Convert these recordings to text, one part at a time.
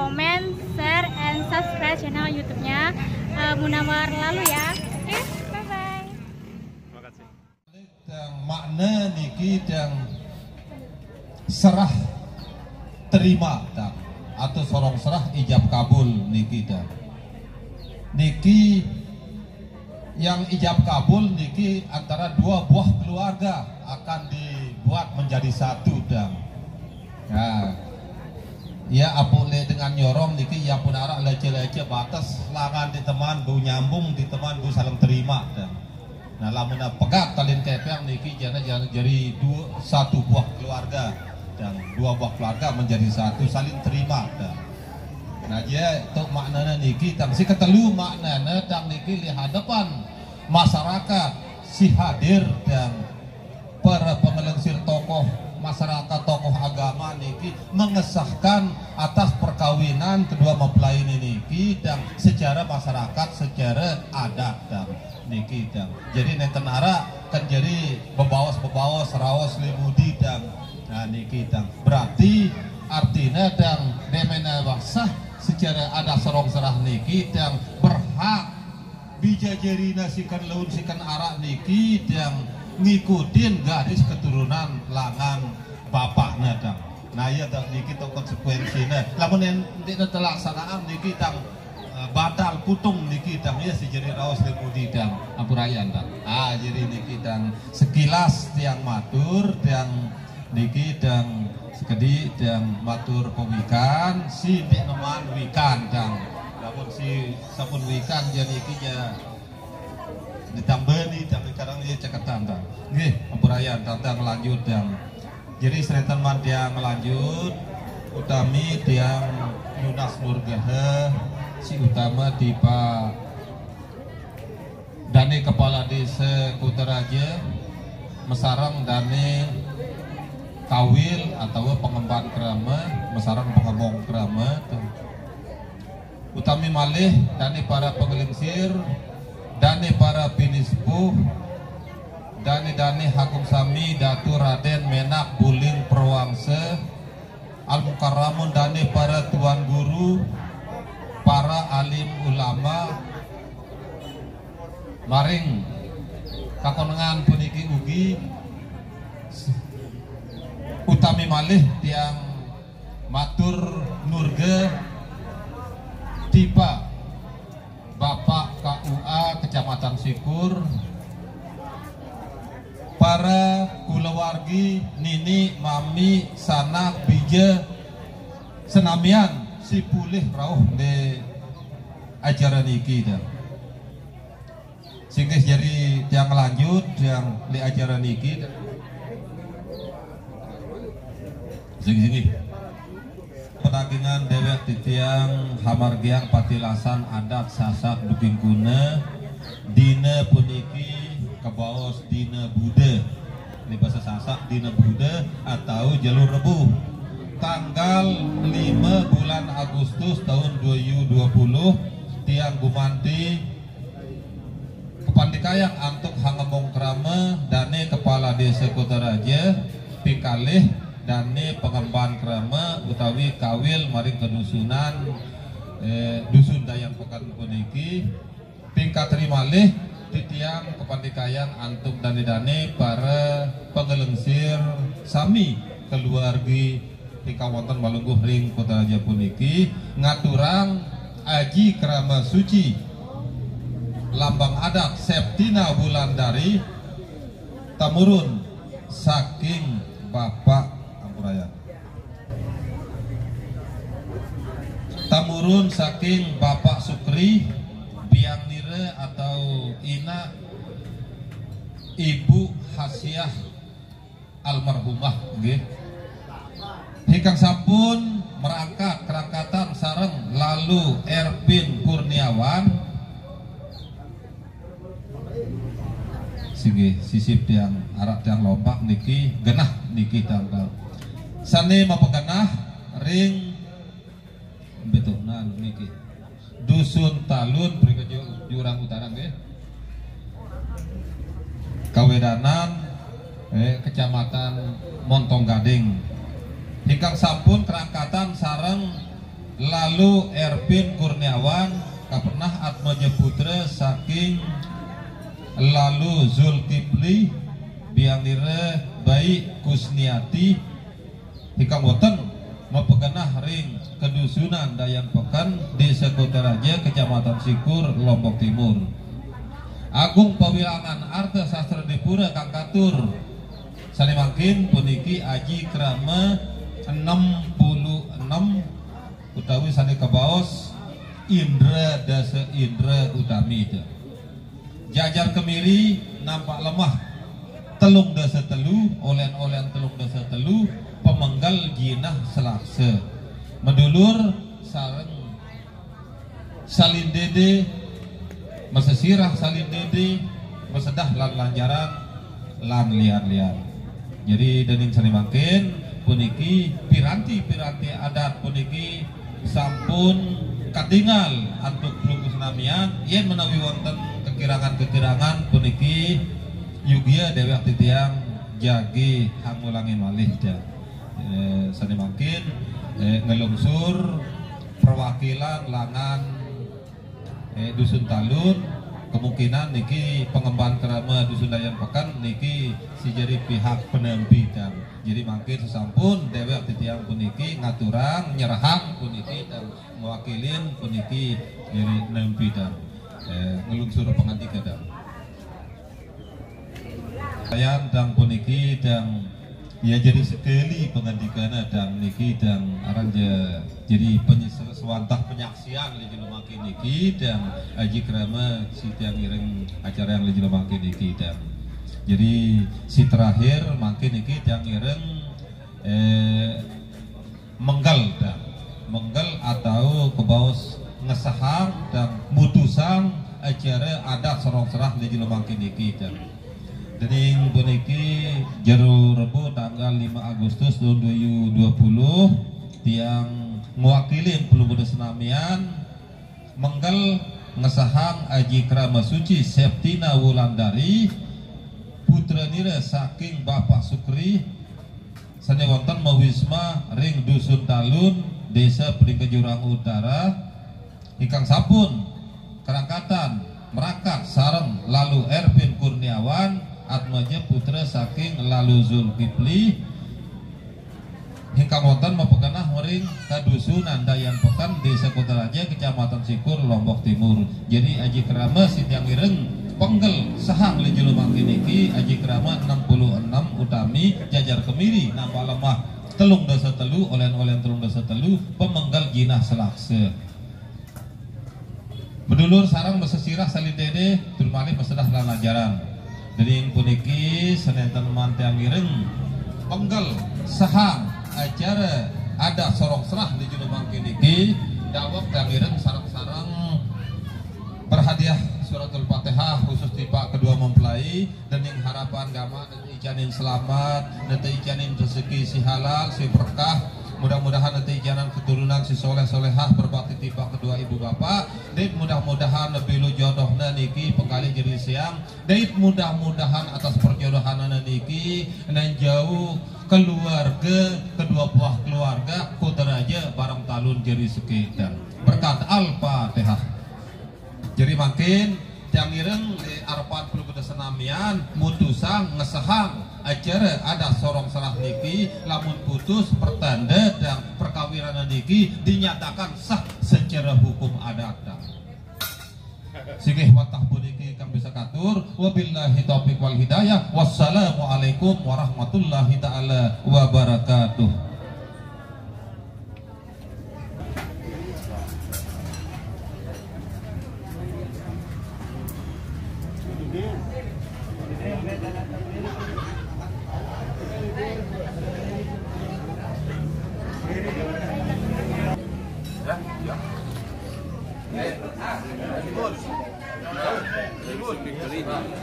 comment, share, and subscribe channel YouTube-nya Munawar Lalu ya. Oke, bye-bye. Terima kasih. Makna niki yang serah terima atau sorong serah ijab kabul niki yang ijab kabul niki antara dua buah keluarga akan dibuat menjadi satu ya apole dengan nyorong niki ya pun arak lece batas langan di teman bu nyambung di teman bu saling terima nah lamun pegat talin kepeng niki jangan jadi satu buah keluarga dan dua buah keluarga menjadi satu saling terima nah dia untuk maknanya niki tang si ketelu maknanya tang niki di hadapan masyarakat si hadir dan para pengelengsir tokoh masyarakat tokoh agama niki mengesahkan atas perkawinan kedua mempelai niki dan secara masyarakat secara adat dan niki dan jadi nenten ara kan jadi bebawas rawas limudi dan nah niki dan berarti artinya dan demena basah secara ada serong serah niki dan berhak bijajarina sikan laun sikan arak niki dan ngikutin garis keturunan langan bapaknya dang. Nah ya dang niki to konsekuensinya. Lamun yang tidak terlaksanaan niki dang batal putung niki dang ya sejari rawas lemudi dang ampurayan dang. Jadi niki dang sekilas tiang matur dang niki dang sekedi dang matur pewikan si dek neman wikan dang. Lamun si sabun wikan jadi niki ya ditambah nih tapi sekarang dia cekatan tang nggih ampurayan tang lanjut yang jadi seretan man yang lanjut utami tiang Yunas Nurgahe si utama di Pak Dani Kepala Desa Kutaraja mesarang Dani Kawil atau pengemban kerama mesarang pengembang kerama utami malih Dani para pengelingsir Dani para pinispuh Dani Hakum Sami Datu Raden Menak Buling Perwangse Al Mukarramun Dani para tuan guru para alim ulama maring kakonengan puniki ugi utami malih tiang matur nurge tiba Bapak KUA Kecamatan Sikur para kulawargi nini mami sanak bija senamian si pulih rauh di acara niki dah sehingga jadi yang lanjut yang di acara niki sini penagingan dewek titiang hamargiang patilasan adat sasak duking guna dina puniki kebawas dina Buddha ini bahasa sasak dina Buddha atau jalur rebu tanggal 5 bulan Agustus tahun 2020 tiang gumanti kepandikayak antuk hangemong krama dane kepala desa Kutaraja pikalih dane pengemban krama utawi kawil maring kedusunan dusun Dayang Pekan puniki tingkat rimalih titiang kepandikayan antuk dane para pengelengsir sami keluargi tingkat wonten Malungguh ring Kutaraja puniki ngaturang aji krama suci lambang adat Septina Wulandari tamurun saking Bapak tamurun saking Bapak Sukri biang nire atau ina Ibu Hasiah almarhumah nggih hingkang sampun merangkat kerangkatan sareng lalu Erpin Kurniawan sige sisip yang arak yang lompak niki genah niki tanggal sane mapaganah ring betunan niki dusun Talun Brigade Jurang Utara nggih Kawedanan Kecamatan Montong Gading hingkang sampun kerangkatan sareng lalu Ervin Kurniawan kapernah Atmaja Putra saking lalu Zulkifli biangnire baik Kusniati hikang woten mepeganah ring kedusunan Dayan Pekan Desa Kotaraja Kecamatan Sikur Lombok Timur. Agung Pawilangan Arta Sastra Dipura Kang Katur salimangkin puniki aji krama 66 utawi sani kebaos Indra Dasa Indra Utami jajar kemiri nampak lemah telung dasa telu olen-olen telung dasa telu pemenggal jinah selakse medulur sareng salin dede mesesirah salin dede mesedah lan lanjaran lan liar-liar. Jadi dening salimangkin puniki piranti-piranti adat puniki sampun katingal antuk pelungkus namian yen menawi wonten kekirangan-kekirangan puniki yugia dewek titiang jagi hangulangi malih ja. Salimangkin ngelungsur perwakilan langan Dusun Talun kemungkinan niki pengemban kerama Dusun Dayan Pekan niki si jadi pihak penempi dan jadi mangkin sesampun dewek titiang puniki ngaturang nyerahang puniki dan mewakilin puniki dari nempi dan ngelungsur pengantika dan sayang dan puniki dan ya jadi sekali pengantikana dan niki dan aranja jadi swantah penyaksian lagi lumaki niki dan aji krama si tiang ireng acara yang lagi lumaki niki dan jadi si terakhir makin niki tiang ireng menggal dan menggal atau kebaus ngesahang dan mutusang acara adat sorong serah lagi lumaki niki dan dening puniki jero Rebo tanggal 5 Agustus tahun 2020 tiang mewakilin pelungguda senamian menggal ngesahang aji krama suci Septina Wulandari putra nira saking Bapak Sukri sane wonten mawisma ring Dusun Talun Desa Pringkejurang Utara ingkang sampun kerangkatan merakat sareng lalu Ervin Kurniawan Atmaja Putra saking lalu Zulkifli hingkang wonten mepeganah mering kadusunan Dayan Pekan Desa Kotaraja Kecamatan Sikur Lombok Timur. Jadi aji krama sitiang ireng penggel sahang lejulu mangkin iki aji krama 66 utami jajar kemiri nampak lemah telung dasa telu olen-olen telung dasa telu pemenggal jinah selakse bedulur sarang mesesirah salin dede turmalih mesedah lan ajaran. Dari puniki senenten mantiang ireng penggal sahang acara ada sorong serah di juru mangkin iki dawak yang ireng sarang-sarang berhadiah suratul Fatihah khusus di Pak kedua mempelai dan yang harapan gama nanti icanin selamat nanti icanin rezeki si halal si berkah mudah-mudahan nanti icanan keturunan si soleh-solehah berbakti tiba kedua ibu bapak dan mudah-mudahan lebih lu jodohna niki penggali jadi siang dan mudah-mudahan atas perjodohan niki dan jauh keluarga kedua buah keluarga Kotaraja barang talun jadi sekitar berkat Al-Fatihah. Jadi makin tiang ireng di arpan pelungguda senamian mutusang ngesahang acara ada sorong serah niki lamun putus pertanda dan perkawinan niki dinyatakan sah secara hukum adat. Sikih watah puniki kang bisa katur wabillahi taufiq wal hidayah wassalamualaikum warahmatullahi taala wabarakatuh.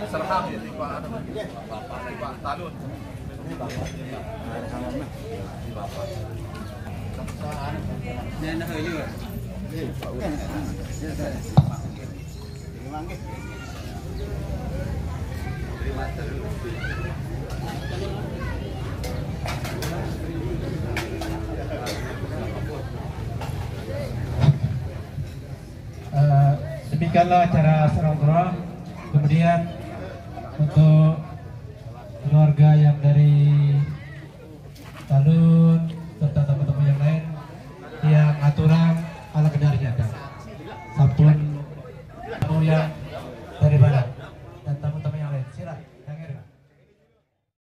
Serham ya Pak Talun. demikianlah acara serong-serong. Kemudian untuk keluarga yang dari Talun serta teman-teman yang lain yang aturan ala kedarnya sampun